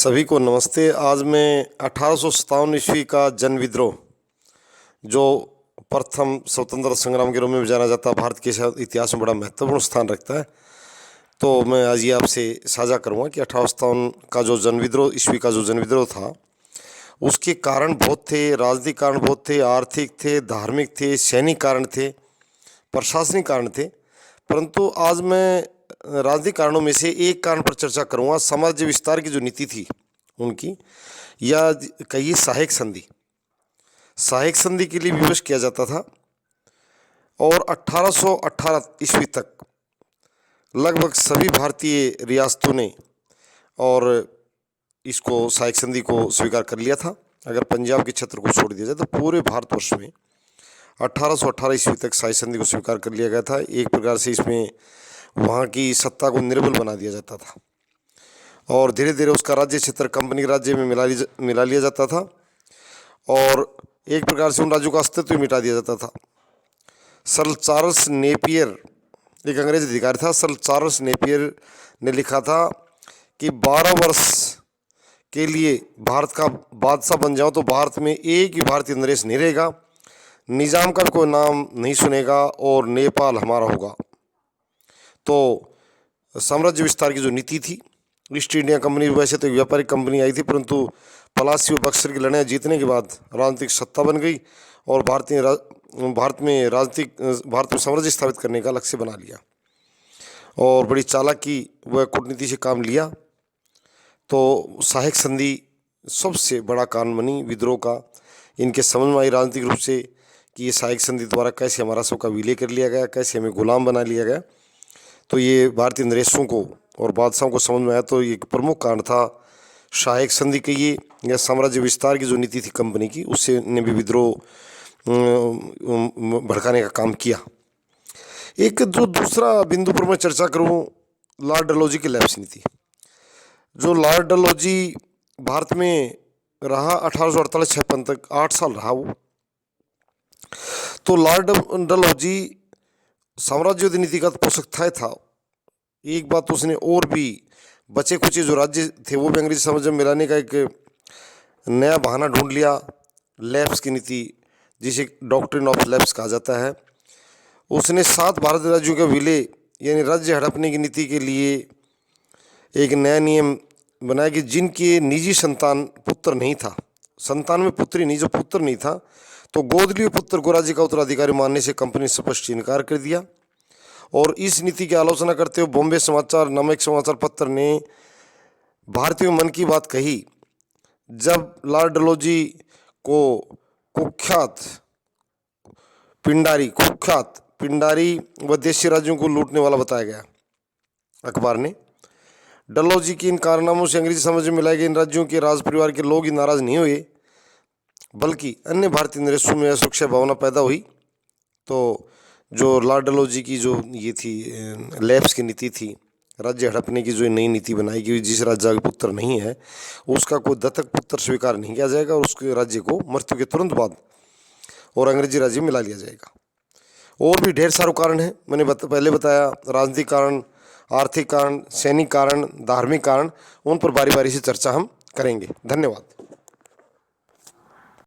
सभी को नमस्ते। आज मैं 1857 ईस्वी का जन विद्रोह, जो प्रथम स्वतंत्र संग्राम के रूप में जाना जाता है, भारत के इतिहास में बड़ा महत्वपूर्ण स्थान रखता है। तो मैं आज ये आपसे साझा करूँगा कि 1857 का जो जन विद्रोह, ईस्वी का जो जन विद्रोह था, उसके कारण बहुत थे। राजनीतिक कारण बहुत थे, आर्थिक थे, धार्मिक थे, सैनिक कारण थे, प्रशासनिक कारण थे। परंतु आज मैं राजनीतिक कारणों में से एक कारण पर चर्चा करूंगा। साम्राज्य विस्तार की जो नीति थी उनकी, या कहिए सहायक संधि। सहायक संधि के लिए विवश किया जाता था और 1818 ईस्वी तक लगभग सभी भारतीय रियासतों ने और इसको सहायक संधि को स्वीकार कर लिया था। अगर पंजाब के क्षेत्र को छोड़ दिया जाए तो पूरे भारतवर्ष में 1818 ईस्वी तक सहायक संधि को स्वीकार कर लिया गया था। एक प्रकार से इसमें वहाँ की सत्ता को निर्बल बना दिया जाता था और धीरे धीरे उसका राज्य क्षेत्र कंपनी राज्य में मिला लिया जाता था और एक प्रकार से उन राज्यों का अस्तित्व मिटा दिया जाता था। सर चार्ल्स नेपियर, एक अंग्रेज अधिकारी था, सर चार्ल्स नेपियर ने लिखा था कि 12 वर्ष के लिए भारत का बादशाह बन जाओ तो भारत में एक भी भारतीय नरेश नहीं रहेगा, निजाम का कोई नाम नहीं सुनेगा और नेपाल हमारा होगा। तो साम्राज्य विस्तार की जो नीति थी, ईस्ट इंडिया कंपनी वैसे तो एक व्यापारिक कंपनी आई थी, परंतु पलासी और बक्सर की लड़ाई जीतने के बाद राजनीतिक सत्ता बन गई और भारत में साम्राज्य स्थापित करने का लक्ष्य बना लिया और बड़ी चालाकी व कूटनीति से काम लिया। तो सहायक संधि सबसे बड़ा कारण बनी विद्रोह का। इनके समझ में आई राजनीतिक रूप से कि ये सहायक संधि द्वारा कैसे हमारा सबका विलय कर लिया गया, कैसे हमें गुलाम बना लिया गया। तो ये भारतीय नरेशों को और बादशाहों को समझ में आया। तो ये एक प्रमुख कारण था सहायक संधि के ये, या साम्राज्य विस्तार की जो नीति थी कंपनी की, उससे ने भी विद्रोह भड़काने का काम किया। एक जो दूसरा बिंदु पर मैं चर्चा करूँ, लॉर्ड डलहौजी की लैप्स नीति। जो लॉर्ड डलहौजी भारत में रहा 1848-56 तक, 8 साल रहा वो। तो लॉर्ड डलहौजी साम्राज्यवादी नीति का पोषक था। एक बात तो उसने और भी बचे खुचे जो राज्य थे वो भी अंग्रेजी साम्राज्य में मिलाने का एक नया बहाना ढूंढ लिया, लैप्स की नीति, जिसे डॉक्ट्रिन ऑफ लैप्स कहा जाता है। उसने 7 भारतीय राज्यों का विलय यानी राज्य हड़पने की नीति के लिए एक नया नियम बनाया कि जिनके निजी संतान पुत्र नहीं था, संतान में पुत्री नहीं, जो पुत्र नहीं था, तो गोद लिए पुत्र को राज्य का उत्तराधिकारी मानने से कंपनी स्पष्ट इनकार कर दिया। और इस नीति की आलोचना करते हुए बॉम्बे समाचार नामक समाचार पत्र ने भारतीयों मन की बात कही। जब लॉर्ड डलहौजी को कुख्यात पिंडारी व देशी राज्यों को लूटने वाला बताया गया अखबार ने। डलहौजी के इन कारनामों से अंग्रेजी समझ में मिलाए गए इन राज्यों के राज परिवार के लोग ही नाराज नहीं हुए, बल्कि अन्य भारतीय नरेशों में असुरक्षा भावना पैदा हुई। तो जो लॉर्ड डलहौजी की जो ये थी लैप्स की नीति थी, राज्य हड़पने की जो नई नीति बनाई कि जिस राज्य का पुत्र नहीं है उसका कोई दत्तक पुत्र स्वीकार नहीं किया जाएगा और उसके राज्य को मृत्यु के तुरंत बाद और अंग्रेजी राज्य में मिला लिया जाएगा। और भी ढेर सारे कारण हैं, मैंने पहले बताया, राजनीतिक कारण, आर्थिक कारण, सैनिक कारण, धार्मिक कारण, उन पर बारी बारी से चर्चा हम करेंगे। धन्यवाद।